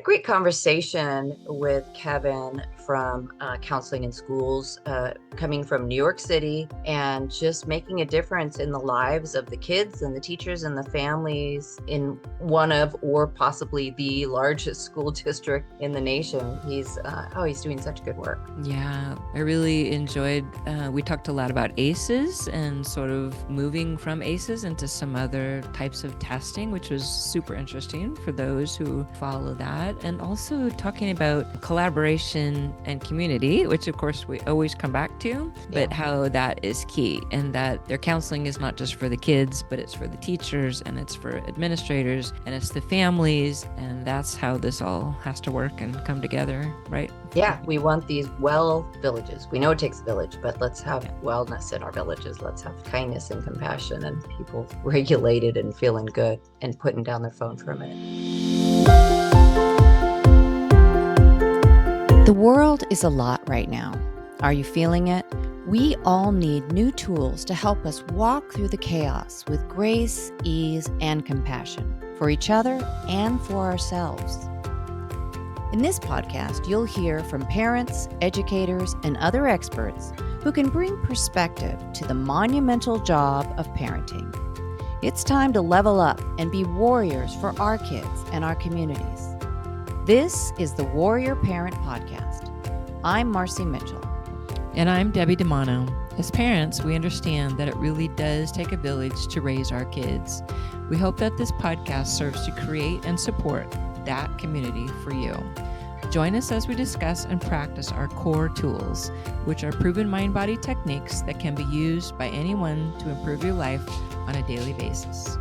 great conversation with Kevin from Counseling in Schools, coming from New York City and just making a difference in the lives of the kids and the teachers and the families in one of, or possibly the largest school district in the nation. He's doing such good work. Yeah, I really enjoyed, we talked a lot about ACEs and sort of moving from ACEs into some other types of testing, which was super interesting for those who follow that. And also talking about collaboration and community, which of course we always come back to, but how that is key, and that their counseling is not just for the kids, but it's for the teachers and it's for administrators and it's the families. And that's how this all has to work and come together, right? Yeah, we want these well villages. We know it takes a village, but let's have wellness in our villages. Let's have kindness and compassion and people regulated and feeling good and putting down their phone for a minute. The world is a lot right now. Are you feeling it? We all need new tools to help us walk through the chaos with grace, ease, and compassion for each other and for ourselves. In this podcast, you'll hear from parents, educators, and other experts who can bring perspective to the monumental job of parenting. It's time to level up and be warriors for our kids and our communities. This is the Warrior Parent Podcast. I'm Marci Mitchell. And I'm Debbie DeMano. As parents, we understand that it really does take a village to raise our kids. We hope that this podcast serves to create and support that community for you. Join us as we discuss and practice our core tools, which are proven mind-body techniques that can be used by anyone to improve your life on a daily basis.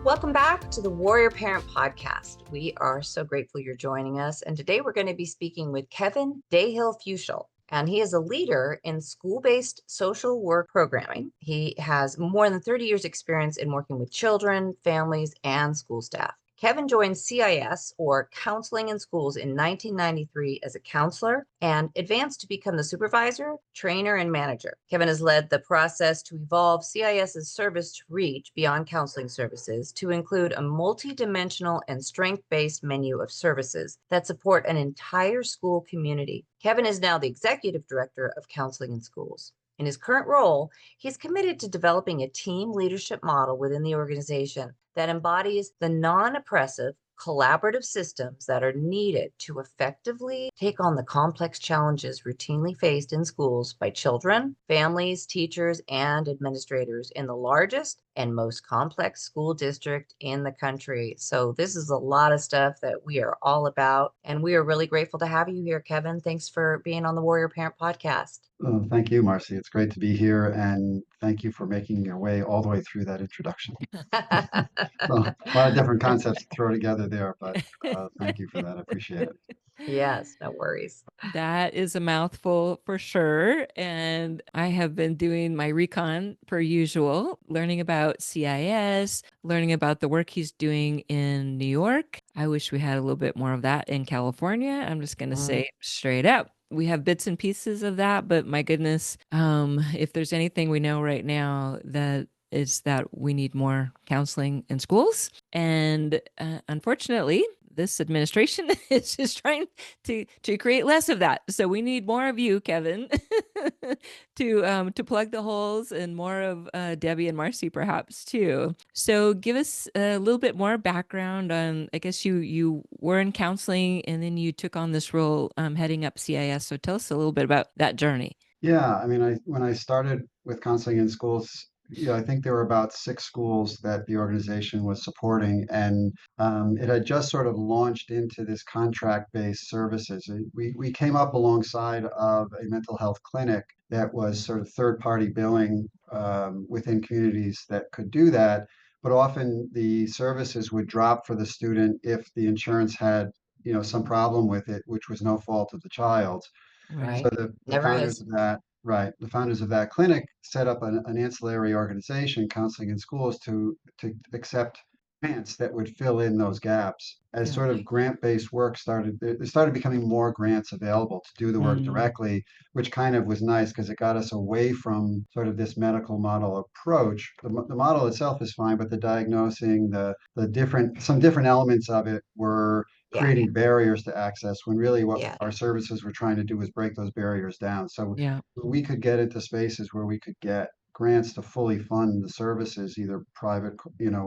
Welcome back to the Warrior Parent Podcast. We are so grateful you're joining us. And today we're going to be speaking with Kevin Dahill-Fuchel. And he is a leader in school-based social work programming. He has more than 30 years experience in working with children, families, and school staff. Kevin joined CIS, or Counseling in Schools, in 1993 as a counselor and advanced to become the supervisor, trainer, and manager. Kevin has led the process to evolve CIS's service to reach beyond counseling services to include a multidimensional and strength-based menu of services that support an entire school community. Kevin is now the executive director of Counseling in Schools. In his current role, he's committed to developing a team leadership model within the organization that embodies the non-oppressive, collaborative systems that are needed to effectively take on the complex challenges routinely faced in schools by children, families, teachers, and administrators in the largest and most complex school district in the country. So this is a lot of stuff that we are all about, and we are really grateful to have you here, Kevin. Thanks for being on the Warrior Parent Podcast. Thank you, Marci. It's great to be here, and thank you for making your way all the way through that introduction. Well, a lot of different concepts to throw together there, but thank you for that. I appreciate it. Yes, no worries. That is a mouthful for sure. And I have been doing my recon per usual, learning about CIS, learning about the work he's doing in New York. I wish we had a little bit more of that in California. I'm just going to say straight up. We have bits and pieces of that, but my goodness, if there's anything we know right now, that is that we need more counseling in schools. And unfortunately, this administration is just trying to create less of that. So we need more of you, Kevin, to plug the holes, and more of Debbie and Marci perhaps too. So give us a little bit more background on, I guess you were in counseling and then you took on this role heading up CIS. So tell us a little bit about that journey. Yeah, I mean, when I started with Counseling in Schools, I think there were about 6 schools that the organization was supporting, and it had just sort of launched into this contract-based services. We came up alongside of a mental health clinic that was sort of third-party billing within communities that could do that, but often the services would drop for the student if the insurance had, some problem with it, which was no fault of the child's. Right. So the Never founders is. of that, right, the founders of that clinic set up an ancillary organization, Counseling in Schools, to accept grants that would fill in those gaps. As Yeah. sort of grant-based work started, there started becoming more grants available to do the work Mm, directly, which kind of was nice because it got us away from sort of this medical model approach. The model itself is fine, but the diagnosing, some different elements of it were Yeah. creating barriers to access when really what Yeah. our services were trying to do was break those barriers down. So yeah. we could get into spaces where we could get grants to fully fund the services, either private,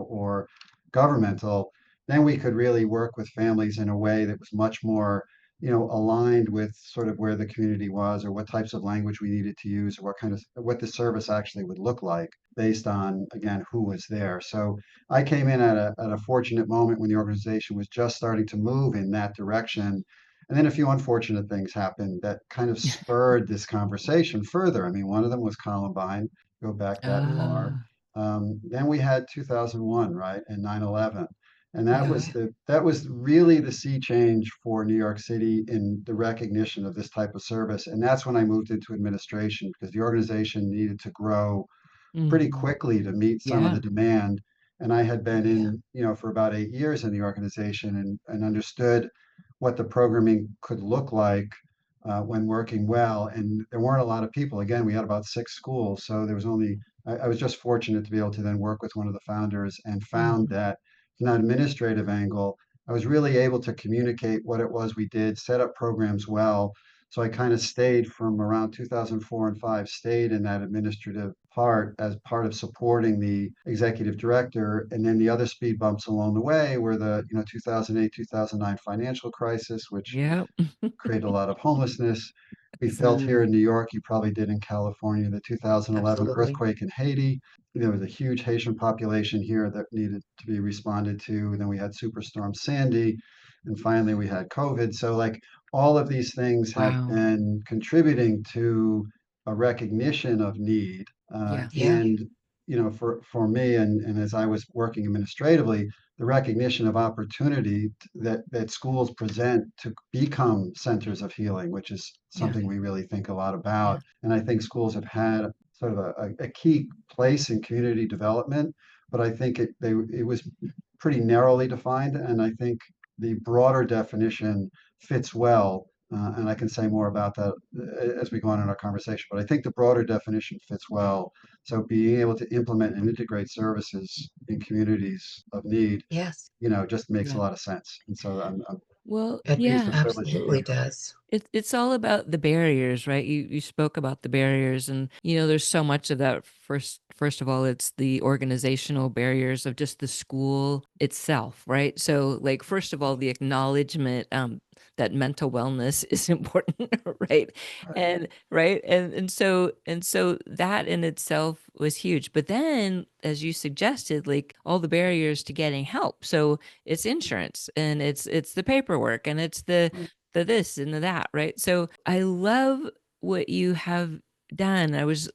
or governmental, then we could really work with families in a way that was much more, aligned with sort of where the community was or what types of language we needed to use or what the service actually would look like based on, again, who was there. So I came in at a fortunate moment when the organization was just starting to move in that direction. And then a few unfortunate things happened that kind of spurred this conversation further. I mean, one of them was Columbine, go back that far. Ah, Then we had 2001, right, and 9/11, and that yeah. was really the sea change for New York City in the recognition of this type of service. And that's when I moved into administration because the organization needed to grow pretty Hmm. quickly to meet some of Yeah. the demand. And I had been Yeah. in, for about 8 years in the organization and understood what the programming could look like when working well. And there weren't a lot of people. Again, we had about 6 schools, so there was only. I was just fortunate to be able to then work with one of the founders and found Hmm. that from an administrative angle, I was really able to communicate what it was we did, set up programs well, so I kind of stayed from around 2004 and 5, stayed in that administrative part as part of supporting the executive director. And then the other speed bumps along the way were the 2008, 2009 financial crisis, which Yeah. create a lot of homelessness. We felt here Mm, in New York, you probably did in California, the 2011 absolutely. earthquake in Haiti. There was a huge Haitian population here that needed to be responded to. And then we had Superstorm Sandy. And finally, we had COVID. So, like, all of these things have Wow. been contributing to a recognition of need. Yeah. Yeah. And, for me, and as I was working administratively, the recognition of opportunity that schools present to become centers of healing, which is Yeah. something we really think a lot Yeah. about. And I think schools have had sort of a key place in community development, but I think it was pretty narrowly defined. And I think the broader definition fits well. And I can say more about that as we go on in our conversation. But I think the broader definition fits well. So being able to implement and integrate services in communities of need, Yes. just makes a Yeah. lot of sense. And so I'm Well, It pleased yeah. and privileged to be absolutely here. does. It's all about the barriers, right? You spoke about the barriers, and there's so much of that. First of all, it's the organizational barriers of just the school itself, right? So, like, first of all, the acknowledgement that mental wellness is important, right? Right. And right, and so that in itself was huge. But then, as you suggested, like all the barriers to getting help. So it's insurance, and it's the paperwork, and it's the this and the that, right? So I love what you have done. I was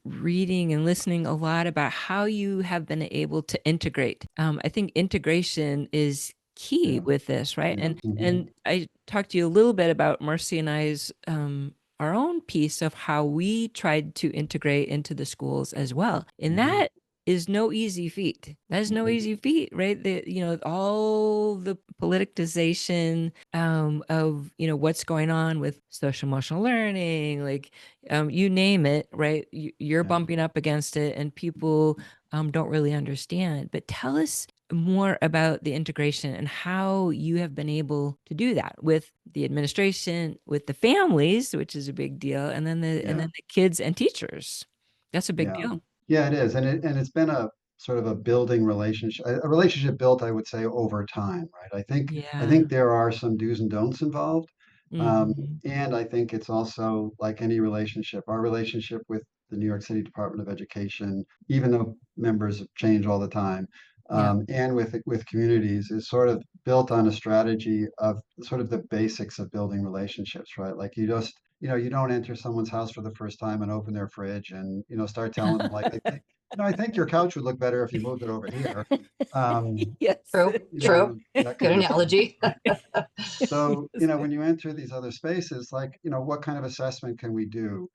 reading and listening a lot about how you have been able to integrate. I think integration is key Yeah. with this, right? Yeah. And I talked to you a little bit about Marci and I's our own piece of how we tried to integrate into the schools as well. And Mhm. that is no easy feat. That is no Mhm. easy feat, right? All the politicization of what's going on with social emotional learning, like you name it, right? You're Yeah. bumping up against it, and people don't really understand. But tell us more about the integration and how you have been able to do that with the administration, with the families, which is a big deal, and then Yeah. the kids and teachers. That's a big Yeah. deal. Yeah, it is. And it's been a sort of a building relationship, a relationship built, I would say, over time, right? I think Yeah. there are some do's and don'ts involved. Um, Hmm. and I think it's also like any relationship, our relationship with the New York City Department of Education, even though members change all the time, Yeah. and with communities is sort of built on a strategy of sort of the basics of building relationships, right? Like you don't enter someone's house for the first time and open their fridge and, start telling them like, I think your couch would look better if you moved it over here. Yes. True. True. That Good kind of thing. analogy. So, Yes. when you enter these other spaces, like, what kind of assessment can we do?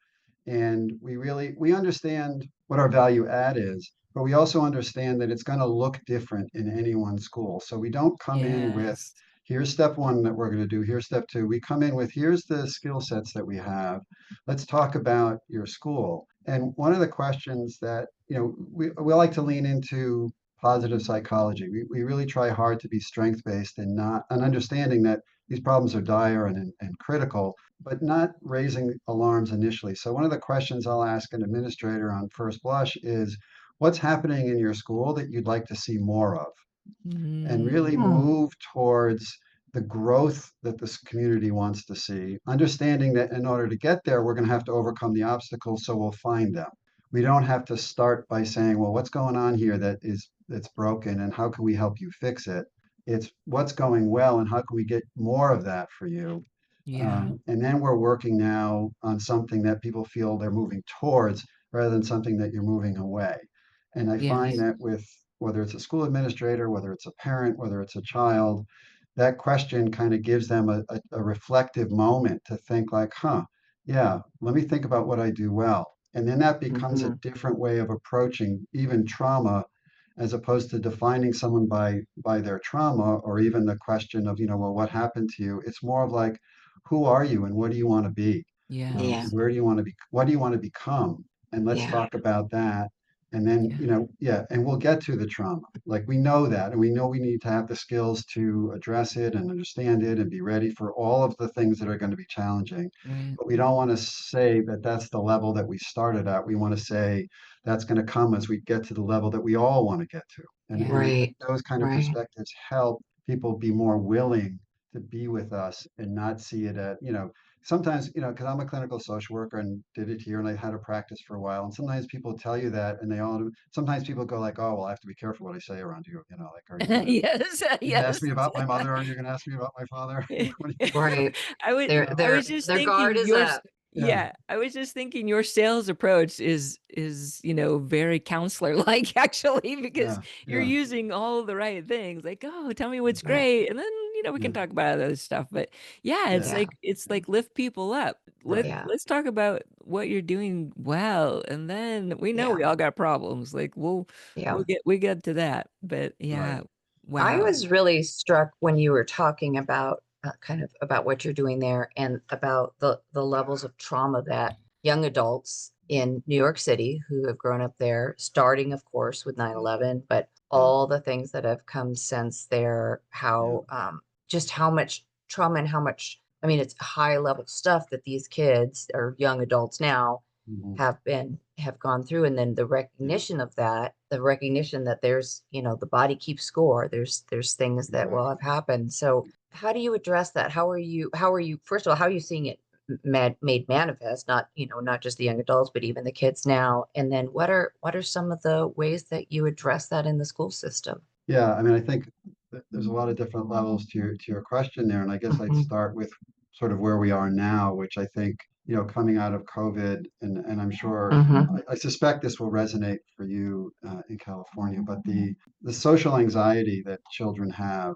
And we understand what our value add is, but we also understand that it's going to look different in any one school. So we don't come in with, Yes. here's step one that we're going to do, here's step two. We come in with, here's the skill sets that we have. Let's talk about your school. And one of the questions that, we like to lean into positive psychology. We really try hard to be strength-based and not, and understanding that these problems are dire and critical, but not raising alarms initially. So one of the questions I'll ask an administrator on first blush is, what's happening in your school that you'd like to see more of? And really Mm, move towards the growth that this community wants to see, understanding that in order to get there, we're going to have to overcome the obstacles, so we'll find them. We don't have to start by saying, well, what's going on here that's broken and how can we help you fix it? It's what's going well and how can we get more of that for you? yeah. And then we're working now on something that people feel they're moving towards rather than something that you're moving away. And I find Yes. that with whether it's a school administrator, whether it's a parent, whether it's a child, that question kind of gives them a reflective moment to think like, huh, yeah, let me think about what I do well. And then that becomes a Mhm. different way of approaching even trauma as opposed to defining someone by their trauma or even the question of, well, what happened to you? It's more of like, who are you and what do you want to be? Yeah. Yes. Where do you want to be? What do you want to become? And let's Yeah. talk about that. And then, Yeah. yeah, and we'll get to the trauma. Like we know that, and we know we need to have the skills to address it and understand it and be ready for all of the things that are going to be challenging. Right. But we don't want to say that that's the level that we started at. We want to say that's going to come as we get to the level that we all want to get to. And I Yeah. think Right. those kind of Right. perspectives help people be more willing to be with us and not see it at, sometimes, because I'm a clinical social worker and did it here and I had a practice for a while. And sometimes people tell you that and sometimes people go like, oh, well, I have to be careful what I say around you. Like, are you gonna, Yes. you gonna ask Yes. me about my mother? Or are you gonna ask me about my father? What do you, Right. I would Their I their was just their guard thinking is yours. up. yeah, Yeah, I was just thinking your sales approach is very counselor like actually because yeah, you're yeah, using all the right things like, oh, tell me what's Right. great, and then we yeah, can talk about other stuff. But yeah, yeah, it's yeah, like lift people up. Let right, Yeah. let's talk about what you're doing well, and then we know Yeah. we all got problems. Like Yeah. we get to that. But right. yeah, I wow. was really struck when you were talking about kind of about what you're doing there and about the levels of trauma that young adults in New York City who have grown up there, starting, of course, with 9/11, but Yeah, all the things that have come since there, yeah, how just how much trauma and how much, I mean, it's high level stuff that these kids or young adults now mhm, have gone through, and then the yeah, recognition of that, the recognition that there's, the body keeps score, there's things that will have exactly. happened. So how do you address that? How are you first of all, how are you seeing it made manifest, not, not just the young adults but even the kids now, and then what are some of the ways that you address that in the school system? Yeah, I mean, I think there's a lot of different levels to your question there, and I guess I'd Hmm. start with sort of where we are now, which I think, coming out of COVID, and I'm sure, Hmm. I suspect this will resonate for you in California, but the social anxiety that children have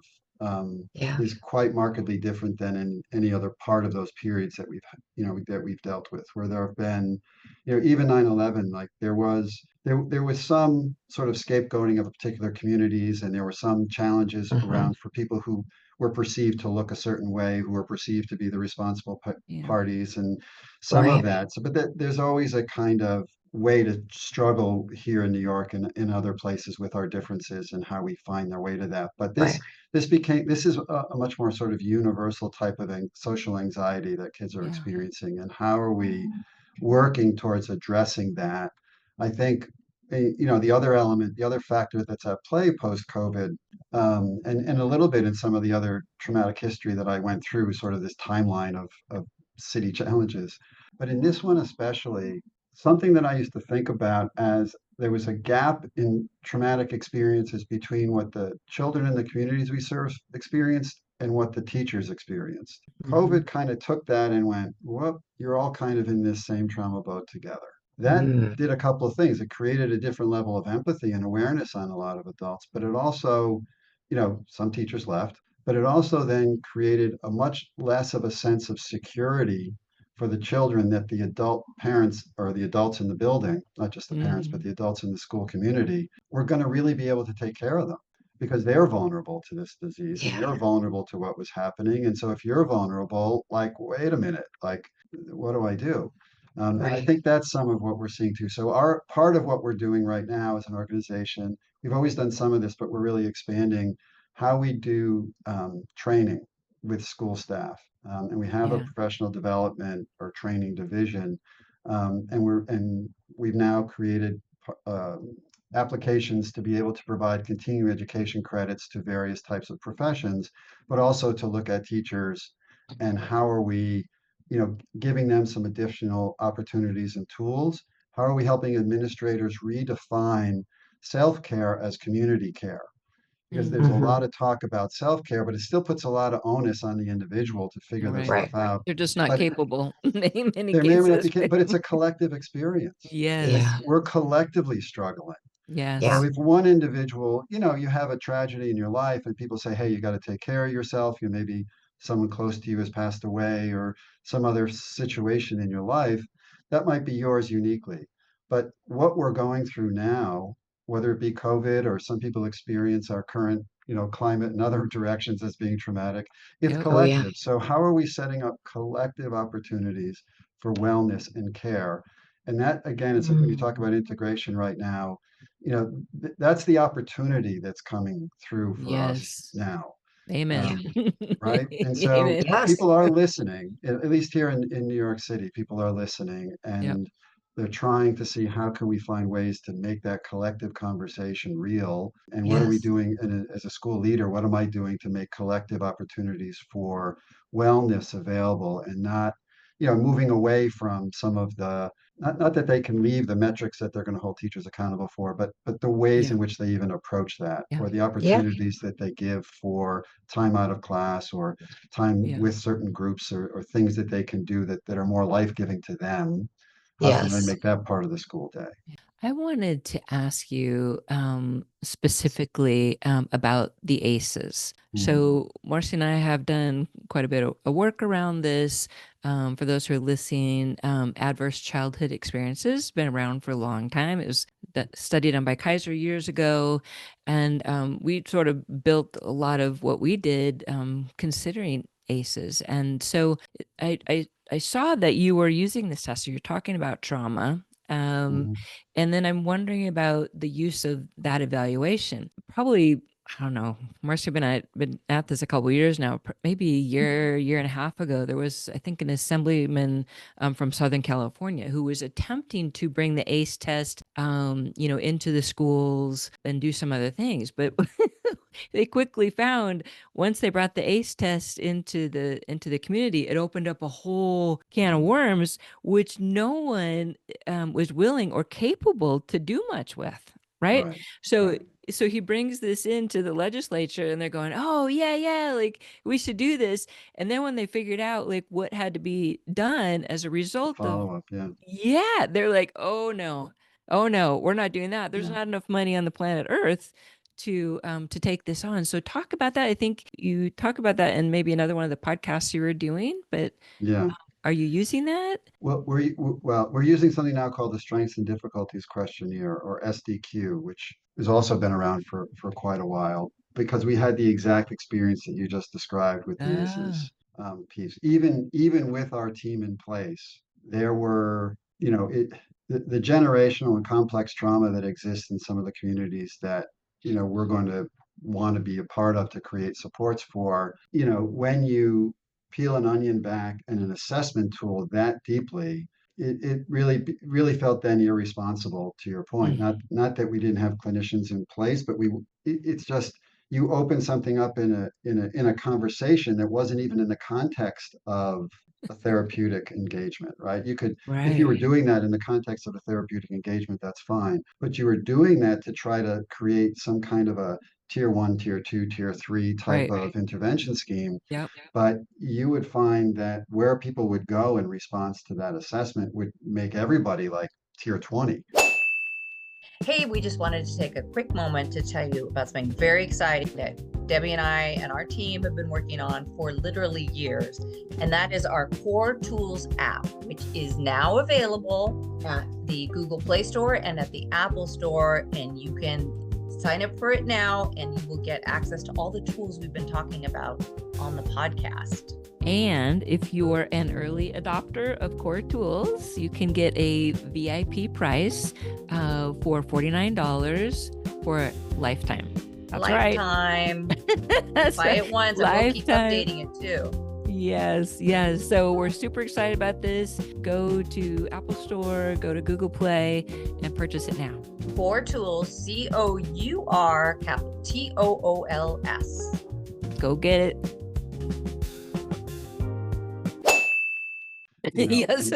Yeah. is quite markedly different than in any other part of those periods that we've dealt with, where there have been, even 9/11, like there was some sort of scapegoating of particular communities, and there were some challenges Hmm. around for people who were perceived to look a certain way, who were perceived to be the responsible Yeah. parties, and some of Right. that. So, but there's always a kind of way to struggle here in New York and in other places with our differences and how we find our way to that. But this Right. this is a much more sort of universal type of social anxiety that kids are Yeah. experiencing, and how are we working towards addressing that? I think the other element, the other factor that's at play post COVID, and a little bit in some of the other traumatic history that I went through, sort of this timeline of city challenges. But in this one especially, something that I used to think about as there was a gap in traumatic experiences between what the children in the communities we serve experienced and what the teachers experienced. Hmm. COVID kind of took that and went, whoop, you're all kind of in this same trauma boat together. That Hmm. did a couple of things. It created a different level of empathy and awareness on a lot of adults, but it also, some teachers left, but it also then created a much less of a sense of security for the children that the adult parents or the adults in the building, not just the parents, but the adults in the school community, were going to really be able to take care of them because they're vulnerable to this disease and Yeah. they're vulnerable to what was happening. And so if you're vulnerable, like, wait a minute, like, what do I do? And I Right. think that's some of what we're seeing too. So our part of what we're doing right now as an organization, we've always done some of this, but we're really expanding how we do training with school staff. And we have a Yeah. professional development or training division, and we've now created uh, applications to be able to provide continuing education credits to various types of professions, but also to look at teachers and how are we, giving them some additional opportunities and tools. How are we helping administrators redefine self-care as community care? Because there's a Mhm. lot of talk about self-care, but it still puts a lot of onus on the individual to figure this Right. stuff out. They're just not But capable in many there may or may not be, cases. but it's a collective experience. Like Yes. Yeah. we're collectively struggling. Yeah. So Yes. if one individual, you have a tragedy in your life and people say, hey, you got to take care of yourself, maybe someone close to you has passed away or some other situation in your life, that might be yours uniquely. But what we're going through now, whether it be COVID or some people experience our current, climate in other directions as being traumatic, it's Yep. Oh, yeah. collective. So how are we setting up collective opportunities for wellness and care? And that, again, it's when you talk Mm. about integration right now, that's the opportunity that's coming through for us Yes. now. Amen. Um, right? And so Amen. Yes. people are listening, at least here in New York City, people are listening Yep. and they're trying to see how can we find ways to make that collective conversation real and what are we Yes. doing as a school leader, what am I doing to make collective opportunities for wellness available and not, moving away from some of the not that they can leave the metrics that they're going to hold teachers accountable for, but the ways Yeah. in which they even approach that Yeah. or the Yeah. opportunities that they give for time out of class or time Yeah. with certain groups or things that they can do that are more life-giving to them. How can they Yes. make that part of the school day? I wanted to ask you specifically about the ACEs. Mhm. So, Marcy and I have done quite a bit of work around this. For those who are listening, adverse childhood experiences been around for a long time. It was studied on by Kaiser years ago, and we sort of built a lot of what we did considering ACEs. And so, I saw that you were using this test. So you're talking about trauma. Um, Mhm. and then I'm wondering about the use of that evaluation. Probably, I don't know, Marcia been at this a couple of years now. Maybe a year and a half ago, there was, I think, an assemblyman from Southern California who was attempting to bring the ACE test, into the schools and do some other things. But they quickly found once they brought the ACE test into the community, it opened up a whole can of worms, which no one was willing or capable to do much with, right? Right, So right. so he brings this into the legislature and they're going, oh yeah, like we should do this. And then when they figured out like what had to be done as a The result of, follow-up, yeah. yeah, they're like, oh no, we're not doing that. There's Yeah. not enough money on the planet Earth to take this on. So talk about that. I think you talk about that in maybe another one of the podcasts you were doing, but Yeah. are you using that? We're using something now called the Strengths and Difficulties Questionnaire, or SDQ, which has also been around for quite a while because we had the exact experience that you just described with the Ah, ACEs piece. Even with our team in place, there were, the generational and complex trauma that exists in some of the communities that, we're going to want to be a part of to create supports for, when you peel an onion back and an assessment tool that deeply, it really felt then irresponsible to your point. mm, Not that we didn't have clinicians in place, but it's just you open something up in a conversation that wasn't even in the context of a therapeutic engagement, right? You could, if you right, were doing that in the context of a therapeutic engagement, that's fine. But you were doing that to try to create some kind of a tier one, tier two, tier three type right. of intervention scheme, Yep. but you would find that where people would go in response to that assessment would make everybody like tier 20. Hey, we just wanted to take a quick moment to tell you about something very exciting that Debbie and I and our team have been working on for literally years. And that is our Cour Tools app, which is now available at the Google Play Store and at the Apple Store. And you can sign up for it now, and you will get access to all the tools we've been talking about on the podcast. And if you're an early adopter of Cour Tools, you can get a VIP price for $49 for a lifetime. That's Lifetime. right. Buy it once, and we'll keep updating it too. Yes. So we're super excited about this. Go to Apple Store, go to Google Play, and purchase it now. Cour Tools, COUR, capital TOOLS. Go get it. Yes.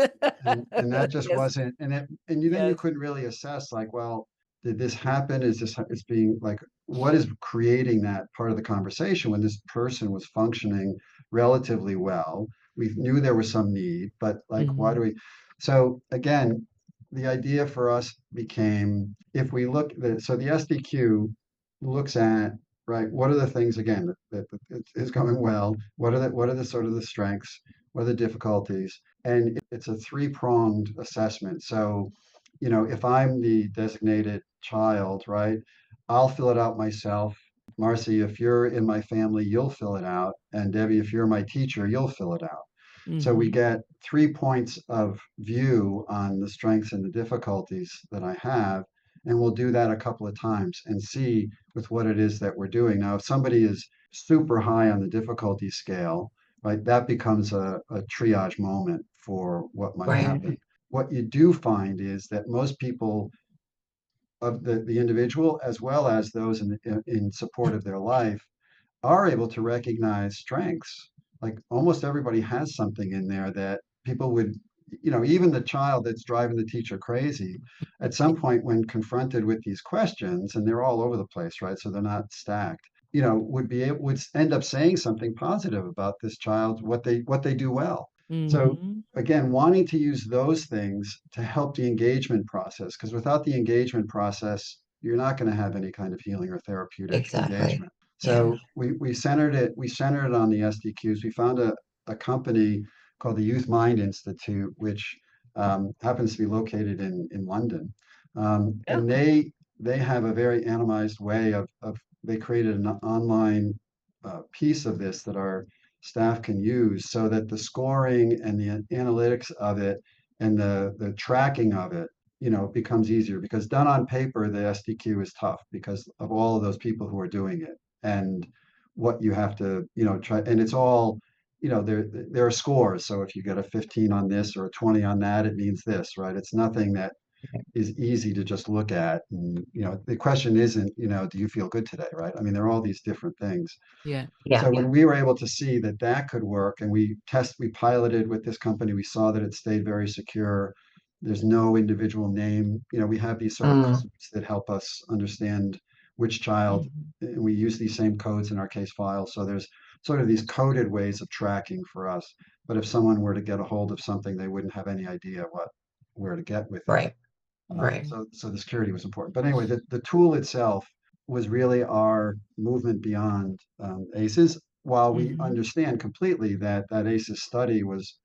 And that just Yes. wasn't, and then you couldn't really assess, like, well, did this happen? Is this, it's being like, what is creating that part of the conversation when this person was functioning relatively well? We knew there was some need, but like, why do we? So again, the idea for us became, if we look, so the SDQ looks at, right, what are the things, again, that is going well? What are the sort of the strengths? What are the difficulties? And it's a three-pronged assessment. So, if I'm the designated child, right, I'll fill it out myself. Marci, if you're in my family, you'll fill it out. And Debbie, if you're my teacher, you'll fill it out. So we get 3 points of view on the strengths and the difficulties that I have. And we'll do that a couple of times and see with what it is that we're doing. Now, if somebody is super high on the difficulty scale, right, that becomes a triage moment for what might happen. What you do find is that most people, of the individual as well as those in support of their life, are able to recognize strengths. Like almost everybody has something in there that people would, even the child that's driving the teacher crazy, at some point when confronted with these questions, and they're all over the place, right? So they're not stacked, would end up saying something positive about this child, what they do well. So again, wanting to use those things to help the engagement process, because without the engagement process, you're not going to have any kind of healing or therapeutic engagement. So we centered it on the SDQs. We found a company called the Youth Mind Institute, which happens to be located in London. And they have a very atomized way of they created an online piece of this that our staff can use so that the scoring and the analytics of it and the tracking of it, becomes easier, because done on paper, the SDQ is tough because of all of those people who are doing it and what you have to, try. And it's all, there are scores. So if you get a 15 on this or a 20 on that, it means this, right? It's nothing that is easy to just look at. And, the question isn't, do you feel good today, right? I mean, there are all these different things. So when we were able to see that could work, and we piloted with this company, we saw that it stayed very secure. There's no individual name. We have these sort of codes that help us understand which child, and we use these same codes in our case file. So there's sort of these coded ways of tracking for us. But if someone were to get a hold of something, they wouldn't have any idea where to get with it. Right. So the security was important. But anyway, the tool itself was really our movement beyond ACEs, while we understand completely that ACEs study was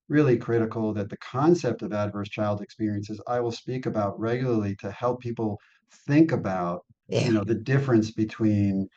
really critical, that the concept of adverse child experiences I will speak about regularly to help people think about, the difference between,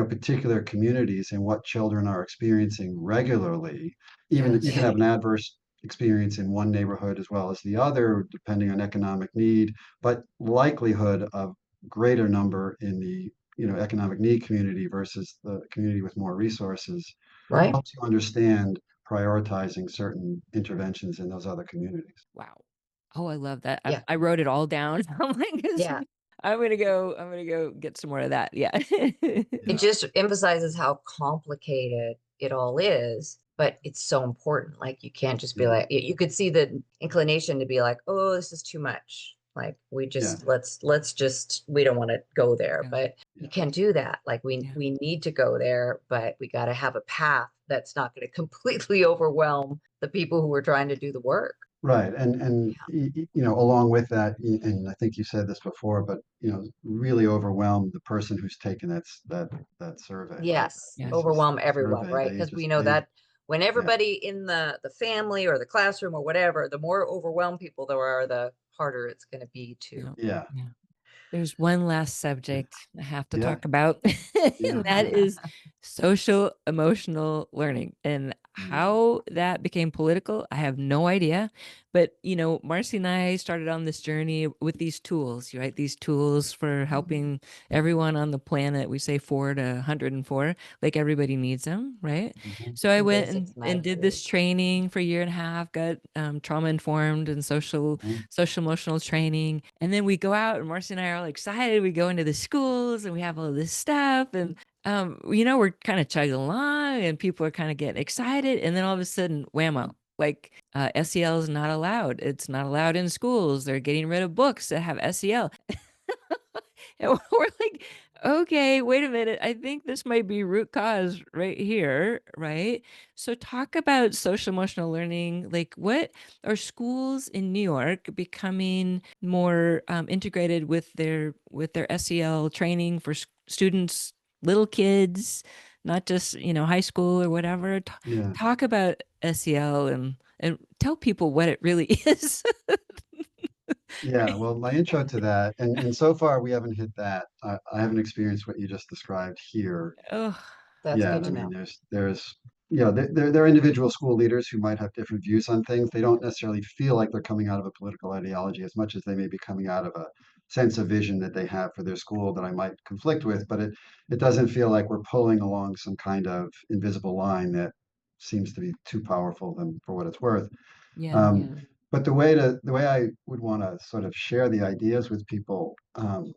particular communities and what children are experiencing regularly. Even you can have an adverse experience in one neighborhood as well as the other, depending on economic need, but likelihood of greater number in the economic need community versus the community with more resources helps you understand prioritizing certain interventions in those other communities. Wow. Oh, I love that. I wrote it all down. I'm like, I'm gonna go get some more of that. It just emphasizes how complicated it all is, but it's so important. Like you can't just be like, you could see the inclination to be like, oh, this is too much. Like we just let's just, we don't want to go there, but you can't do that. Like we need to go there, but we got to have a path that's not going to completely overwhelm the people who are trying to do the work. Right. And along with that, and I think you said this before, but really overwhelm the person who's taken that survey, right? Yes, Yes. overwhelm everyone, Survey. right? They Because we just know they that when yeah. everybody in the family or the classroom or whatever, the more overwhelmed people there are, the harder it's going to be to. Yeah. Yeah. Yeah. There's one last subject I have to Yeah. talk about, Yeah. and that is social emotional learning. And Mm, how that became political, I have no idea. But, Marcy and I started on this journey with these tools, right? These tools for helping everyone on the planet. We say 4 to 104, like everybody needs them, right? mhm, So I Some went basics and matter. did this training for a year and a half, got trauma informed and mhm. social emotional training. And then we go out, and Marcy and I are all excited. We go into the schools and we have all this stuff. And, we're kind of chugging along and people are kind of getting excited. And then all of a sudden, whammo, like SEL is not allowed. It's not allowed in schools. They're getting rid of books that have SEL. And we're like, okay, wait a minute. I think this might be root cause right here, right? So talk about social emotional learning. Like, what are schools in New York becoming more integrated with their SEL training for students, little kids, not just high school or whatever. Yeah. Talk about SEL and tell people what it really is. Yeah. Well, my intro to that, and so far we haven't hit that. I haven't experienced what you just described here. Oh, That's Yeah, good I to mean, know. there are individual school leaders who might have different views on things. They don't necessarily feel like they're coming out of a political ideology as much as they may be coming out of a sense of vision that they have for their school that I might conflict with, but it doesn't feel like we're pulling along some kind of invisible line that seems to be too powerful than for what it's worth. yeah. But the way I would want to sort of share the ideas with people, and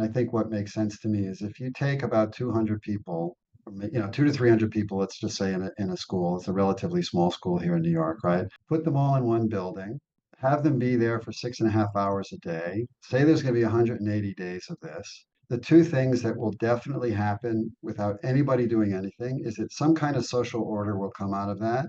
I think what makes sense to me is if you take about 200 people, 2 to 300 people, let's just say in a school, it's a relatively small school here in New York, right? Put them all in one building, have them be there for 6.5 hours a day. Say there's going to be 180 days of this. The two things that will definitely happen without anybody doing anything is that some kind of social order will come out of that,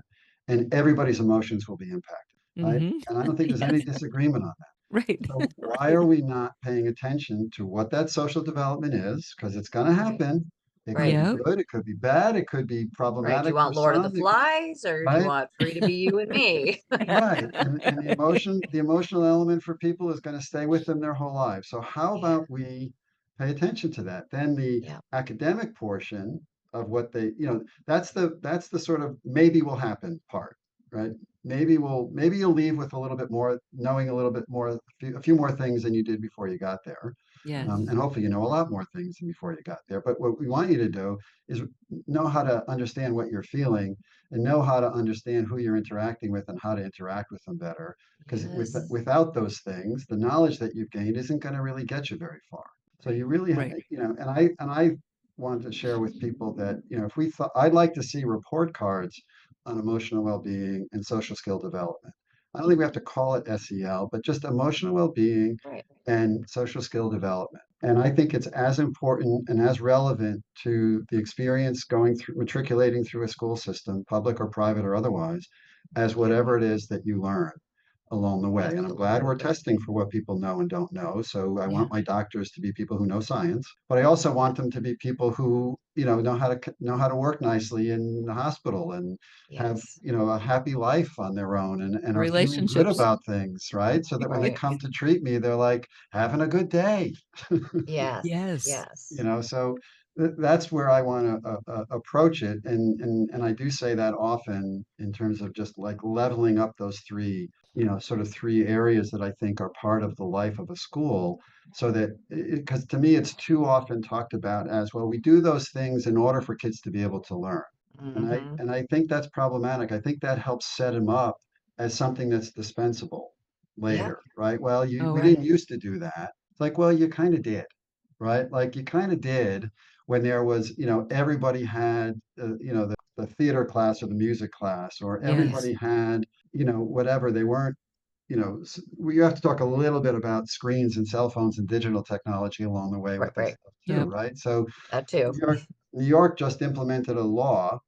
and everybody's emotions will be impacted, right? Mm-hmm. And I don't think there's any Yes. disagreement on that. Right. So why are Right. we not paying attention to what that social development is? Because it's going to Right. happen. It could Right. be Yep. good, it could be bad, it could be Right. Do you problematic for want Lord of the some, Flies or do you right? want Free to Be You and Me? Right. And the emotional element for people is going to stay with them their whole lives. So how Yeah. about we pay attention to that? Then the Yeah. academic portion of what that's the sort of maybe will happen part, right? Maybe you'll leave with a little bit more, knowing a little bit more, a few more things than you did before you got there. Yes. And hopefully you know a lot more things than before you got there. But what we want you to do is know how to understand what you're feeling and know how to understand who you're interacting with and how to interact with them better. Because Yes. without those things, the knowledge that you've gained isn't going to really get you very far. So Right. you really, Right. and I want to share with people that, if we thought, I'd like to see report cards on emotional well-being and social skill development. I don't think we have to call it SEL, but just emotional well-being Right. and social skill development. And I think it's as important and as relevant to the experience going through matriculating through a school system, public or private or otherwise, as Yeah. whatever it is that you learn along the way. And I'm glad we're Absolutely. testing for what people know and don't know. So I Yeah. want my doctors to be people who know science, but I also Yeah. want them to be people who, know how to work nicely in the hospital and have, Yes. a happy life on their own and are feeling good Relationships. about things, right? So that when they Right. come to treat me, they're like having a good day. Yes. Yes. Yes. So that's where I want to approach it, and I do say that often in terms of just like leveling up those three, sort of three areas that I think are part of the life of a school, so that because to me it's too often talked about as well, we do those things in order for kids to be able to learn, and I Mm-hmm. and I think that's problematic. I think that helps set them up as something that's dispensable Yeah. later, right? Well, Oh, we didn't Right. used to do that. It's like, well, you kind of did, right? Like you kind of did when there was, everybody had, the theater class or the music class, or yes. everybody had, whatever. They weren't, we have to talk a little bit about screens and cell phones and digital technology along the way Right. with this Right. stuff too, Yep. right? So That too. New York just implemented a law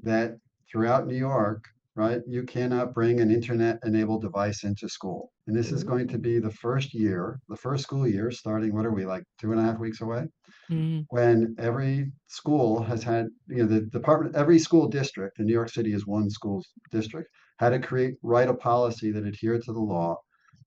that throughout New York, right? You cannot bring an internet-enabled device into school. And this is going to Ooh. be the first year, the first school year, starting, what are we, like 2.5 weeks away? Mm. When every school has had, the department, every school district, in New York City is one school district, had to write a policy that adhered to the law.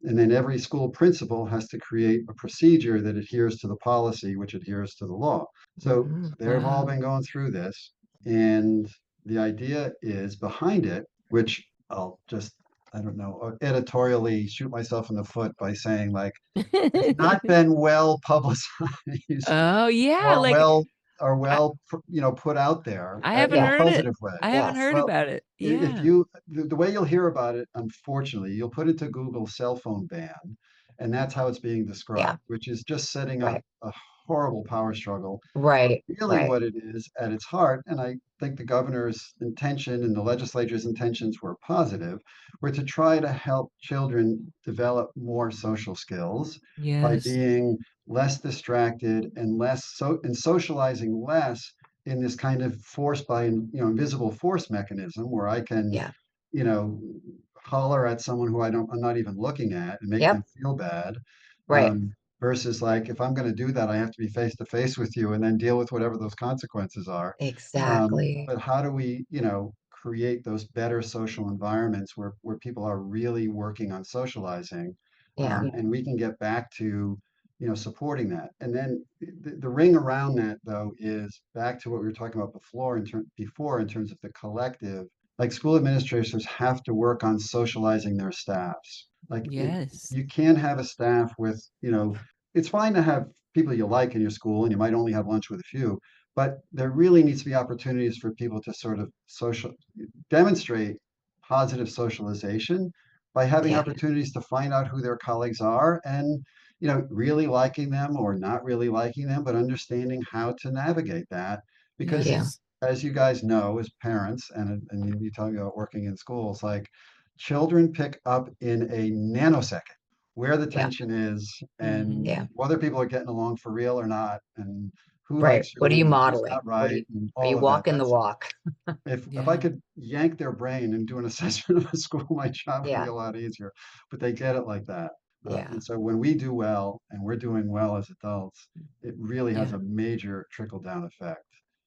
And then every school principal has to create a procedure that adheres to the policy, which adheres to the law. So Mhm. they've all Wow. been going through this. And the idea is behind it, which I'll just, I don't know, editorially shoot myself in the foot by saying, like, has not been well publicized Oh yeah, or like I, put out there I haven't in a Yeah. heard it. positive way. I haven't Yes. heard Well, about it. if Yeah. the way you'll hear about it, unfortunately, you'll put into Google cell phone ban, and that's how it's being Yeah. described, which is just setting up Right. a horrible power struggle. But Right. really Right. what it is at its heart, and I think the governor's intention and the legislature's intentions were positive, were to try to help children develop more social skills by Yes. being less distracted and socializing less in this kind of force by invisible force mechanism where I can, Yeah. you know, holler at someone who I'm not even looking at and make them Yep. feel bad. Right. Versus, like, if I'm going to do that, I have to be face to face with you and then deal with whatever those consequences are. Exactly. But how do we, create those better social environments where people are really working on socializing, Yeah. and we can get back to, supporting that. And then the ring around that, though, is back to what we were talking about before in terms of the collective. Like, school administrators have to work on socializing their staffs. Like, Yes. you can't have a staff with, it's fine to have people you like in your school, and you might only have lunch with a few, but there really needs to be opportunities for people to sort of demonstrate positive socialization by having Yeah. opportunities to find out who their colleagues are and, really liking them or not really liking them, but understanding how to navigate that. Because, Yeah. Yes. as you guys know, as parents, and you talking about working in schools, like, children pick up in a nanosecond where the Yeah. tension is and Hmm. Yeah. whether people are getting along for real or not, and who Right. likes What are who you and who's modeling? not What are you right and are you all of that. walking the That's walk? if I Yeah. could yank their brain and do an assessment of a school, my job would be Yeah. a lot easier. But they get it like that. Yeah. And so when we do well, and we're doing well as adults, it really has Yeah. a major trickle down effect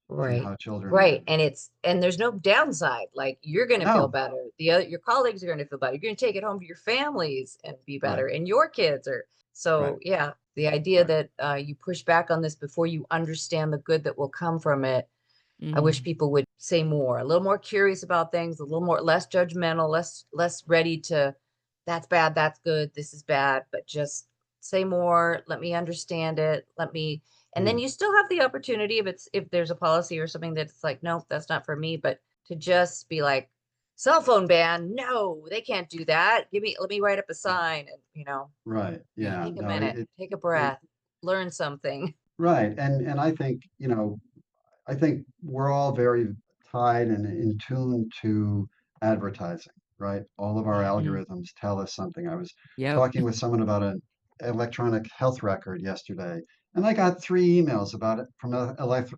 in Right. how children are Right. doing. And there's no downside. Like you're going to feel No, better. The other your colleagues are going to feel better. You're going to take it home to your families and be right, better. And your kids are right, so yeah. The idea right. that you push back on this before you understand the good that will come from it. I wish Hmm. people would say more, a little more curious about things, a little more less judgmental, less ready to that's bad, that's good, this is bad, but just say more, let me understand it, let me and then Yeah, you still have the opportunity if there's a policy or something that's like, nope, that's not for me, but to just be like, cell phone ban, no, they can't do that. Let me write up a sign and right. Yeah. Yeah, take a no, minute, take a it breath, learn something. right. And I think, I think we're all very tied and in tune to advertising, right? All of our Yeah. Mm. algorithms tell us something. I was Yep. talking with someone about an electronic health record yesterday, and I got 3 emails about it from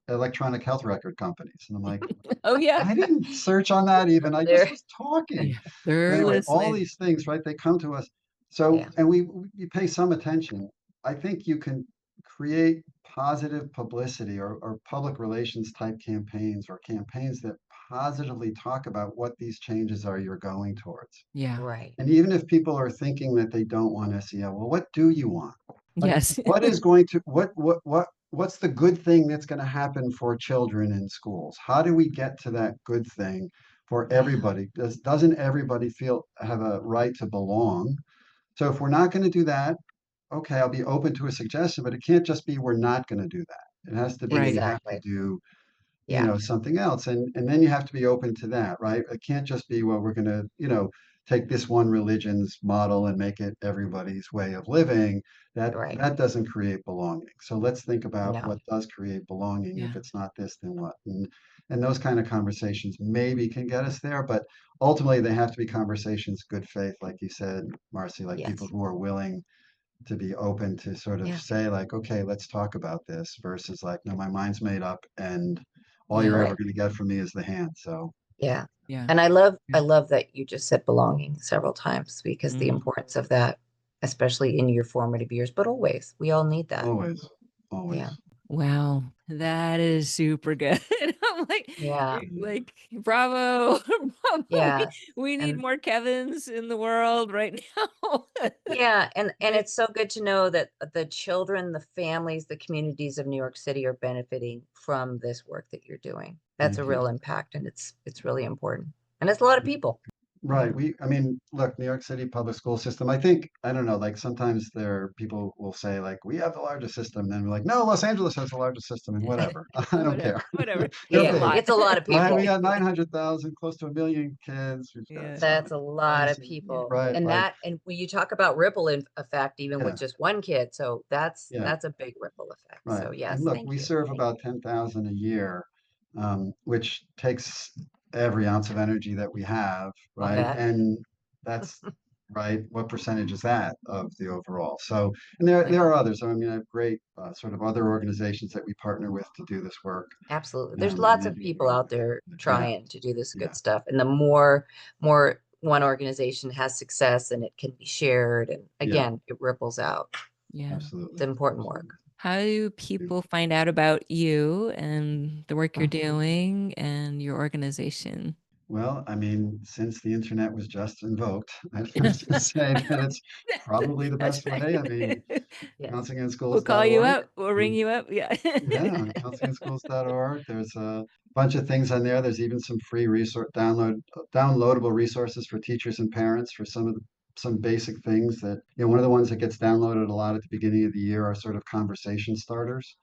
electronic health record companies. And I'm like, Oh yeah. I didn't search on that even. I just There, was talking. Yeah. But They're anyway, all listening. these things, right? They come to us. So, yeah, and we pay some attention. I think you can create positive publicity or public relations type campaigns or campaigns that positively talk about what these changes are you're going towards. Yeah. right. And even if people are thinking that they don't want SEL, well, what do you want? Like, Yes. what is going to what's the good thing that's going to happen for children in schools? How do we get to that good thing for Yeah. everybody? Doesn't everybody feel have a right to belong? So if we're not going to do that, okay, I'll be open to a suggestion, but it can't just be we're not going to do that. It has to be Right. we have to Exactly. do, Yeah. something else. And then you have to be open to that, right? It can't just be, well, we're going to, take this one religion's model and make it everybody's way of living. That Right. that doesn't create belonging. So let's think about No. what does create belonging. If Yeah. it's not this, then what? And those kind of conversations maybe can get us there, but ultimately they have to be conversations, good faith, like you said, Marcy, like people Yes. who are willing to be open to sort of Yeah. say, like, okay, let's talk about this versus like, no, my mind's made up and all you're Yeah. ever Right. going to get from me is the hand. So Yeah. Yeah. And I love that you just said belonging several times, because the Mm. importance of that, especially in your formative years, but always, we all need that. Always, always. Yeah. Wow, that is super good. I'm Yeah. like, bravo, bravo. Yeah. We need And more Kevins in the world right now. yeah, and Right? it's so good to know that the children, the families, the communities of New York City are benefiting from this work that you're doing. That's a Thank you. real impact, and it's really important. And it's a lot of people. Right. I mean, look, New York City public school system, I think, I don't know, like sometimes people will say like, we have the largest system. And then we're like, no, Los Angeles has the largest system and whatever. I don't Whatever, care. whatever. They're It's a Yeah, big, lot. it's a lot of right? We people. got 900,000, close to 1 million kids. We've got Yeah. so That's many a lot of places. people. Right. And Like, when you talk about ripple effect, even yeah, with just one kid, so yeah. that's a big ripple effect. Right. So And yes, look, thank we you. serve Thank about 10,000 a year, which takes every ounce of energy that we have, you. I'll right? bet. And that's right. What percentage is that of the overall? So, and there Yeah, are others. I mean, I have great sort of other organizations that we partner with to do this work. absolutely. There's And lots of maybe, people out there yeah, trying to do this yeah, good stuff. And the more one organization has success and it can be shared, and yeah, again, it ripples out. Yeah. It's absolutely. important work. Absolutely. How do people find out about you and the work you're Mhm. doing and your organization? Well, I mean, since the internet was just invoked, I'd have to say that it's probably the That's best right. way. I mean, Yeah. We'll call you counselinginschools.org. up. We'll ring you up. Yeah. Yeah, counselinginschools.org. There's a bunch of things on there. There's even some free downloadable resources for teachers and parents for some basic things that, one of the ones that gets downloaded a lot at the beginning of the year are sort of conversation starters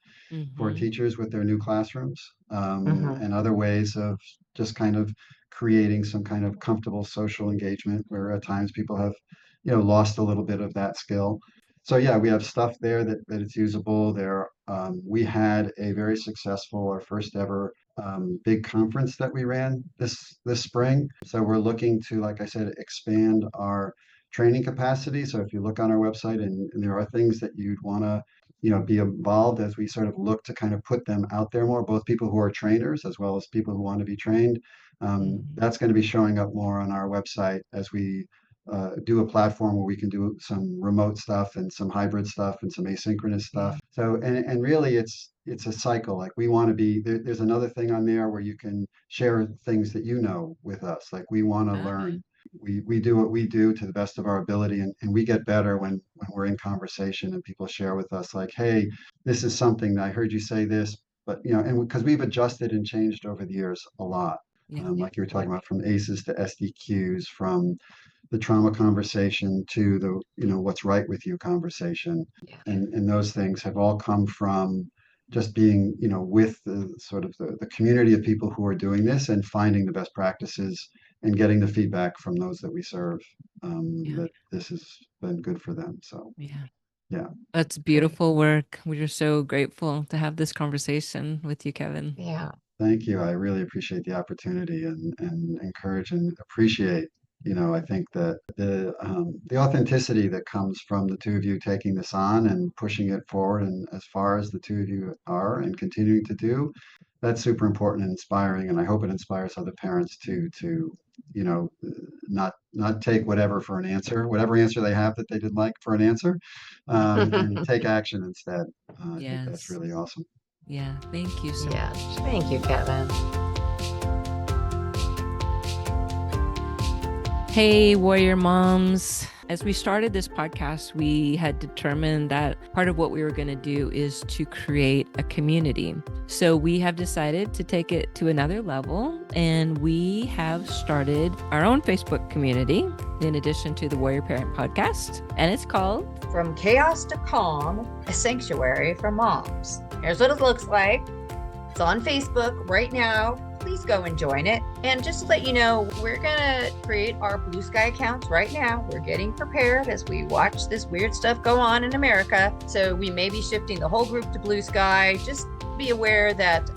for Hmm. teachers with their new classrooms, Hmm. and other ways of just kind of creating some kind of comfortable social engagement where at times people have, lost a little bit of that skill. So yeah, we have stuff there that it's usable. We had a very successful, our first ever big conference that we ran this spring. So we're looking to, like I said, expand our training capacity. So if you look on our website and there are things that you'd want to be involved as we sort of look to kind of put them out there more, both people who are trainers as well as people who want to be trained. Hmm. That's going to be showing up more on our website as we do a platform where we can do some remote stuff and some hybrid stuff and some asynchronous Yeah. stuff. So, and really it's a cycle. Like we want to there's another thing on there where you can share things that you know with us. Like we want to Okay. learn. We do what we do to the best of our ability, and we get better when we're in conversation and people share with us like, hey, this is something that I heard you say this, but and because we've adjusted and changed over the years a lot. Yeah. Like you were talking about, from ACEs to SDQs, from the trauma conversation to the what's right with you conversation, Yeah. and those things have all come from just being with the sort of the community of people who are doing this and finding the best practices and getting the feedback from those that we serve, Yeah. that this has been good for them. So Yeah. yeah. That's Great. beautiful work. We are so grateful to have this conversation with you, Kevin. Yeah. Thank you. I really appreciate the opportunity and encourage and appreciate. I think that the authenticity that comes from the two of you taking this on and pushing it forward, and as far as the two of you are and continuing to do, that's super important and inspiring. And I hope it inspires other parents too to, not take whatever answer they have that they didn't like for an answer, and take action instead. I think that's Yes. really awesome. Yeah. Thank you so Yes. much. Thank you, Kevin. Hey, warrior moms. As we started this podcast, we had determined that part of what we were going to do is to create a community. So we have decided to take it to another level, and we have started our own Facebook community in addition to the Warrior Parent podcast, and it's called From Chaos to Calm, a sanctuary for moms. Here's what it looks like. It's on Facebook right now. Please go and join it. And just to let you know, we're going to create our Blue Sky accounts right now. We're getting prepared as we watch this weird stuff go on in America. So we may be shifting the whole group to Blue Sky. Just be aware that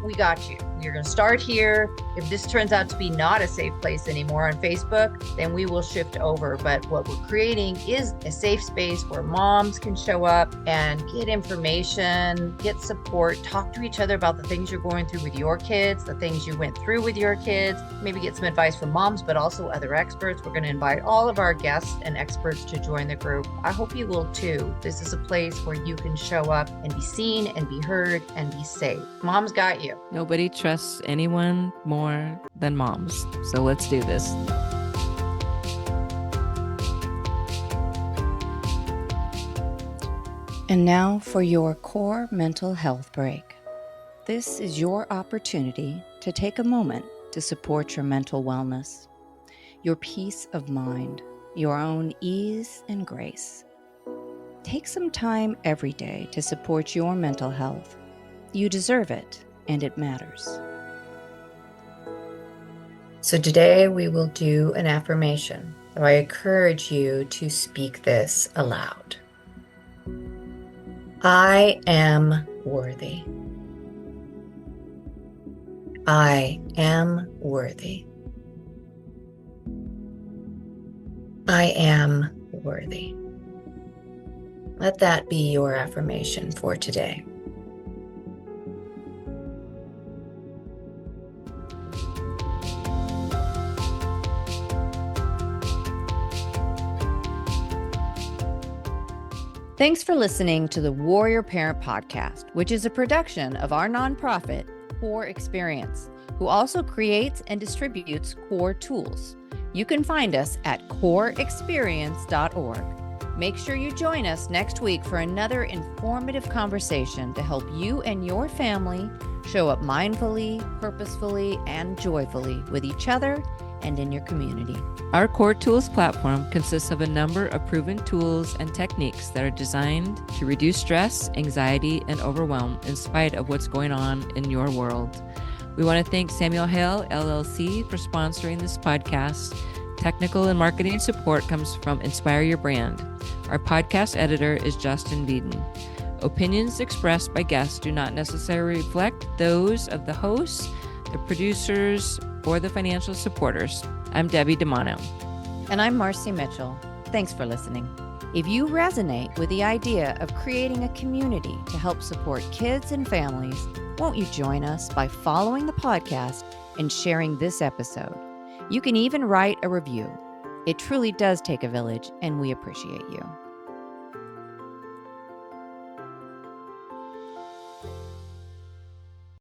we got you. we're going to start here. If this turns out to be not a safe place anymore on Facebook, then we will shift over. But what we're creating is a safe space where moms can show up and get information, get support, talk to each other about the things you're going through with your kids, the things you went through with your kids, maybe get some advice from moms, but also other experts. We're going to invite all of our guests and experts to join the group. I hope you will too. This is a place where you can show up and be seen and be heard and be safe. Mom's got you. Nobody trusts anyone more than moms. So let's do this. And now for your core mental health break. This is your opportunity to take a moment to support your mental wellness, your peace of mind, your own ease and grace. Take some time every day to support your mental health. You deserve it, and it matters. So today we will do an affirmation. So I encourage you to speak this aloud. I am worthy. I am worthy. I am worthy. Let that be your affirmation for today. Thanks for listening to the Warrior Parent Podcast, which is a production of our nonprofit, Cour Experience, who also creates and distributes Cour tools. You can find us at courexperience.org. Make sure you join us next week for another informative conversation to help you and your family show up mindfully, purposefully, and joyfully with each other and in your community. Our Core Tools platform consists of a number of proven tools and techniques that are designed to reduce stress, anxiety, and overwhelm in spite of what's going on in your world. We want to thank Samuel Hale, LLC, for sponsoring this podcast. Technical and marketing support comes from Inspire Your Brand. Our podcast editor is Justin Beeden. Opinions expressed by guests do not necessarily reflect those of the hosts, the producers, or the financial supporters. I'm Debbie DeMano. And I'm Marci Mitchell. Thanks for listening. If you resonate with the idea of creating a community to help support kids and families, won't you join us by following the podcast and sharing this episode? You can even write a review. It truly does take a village, and we appreciate you.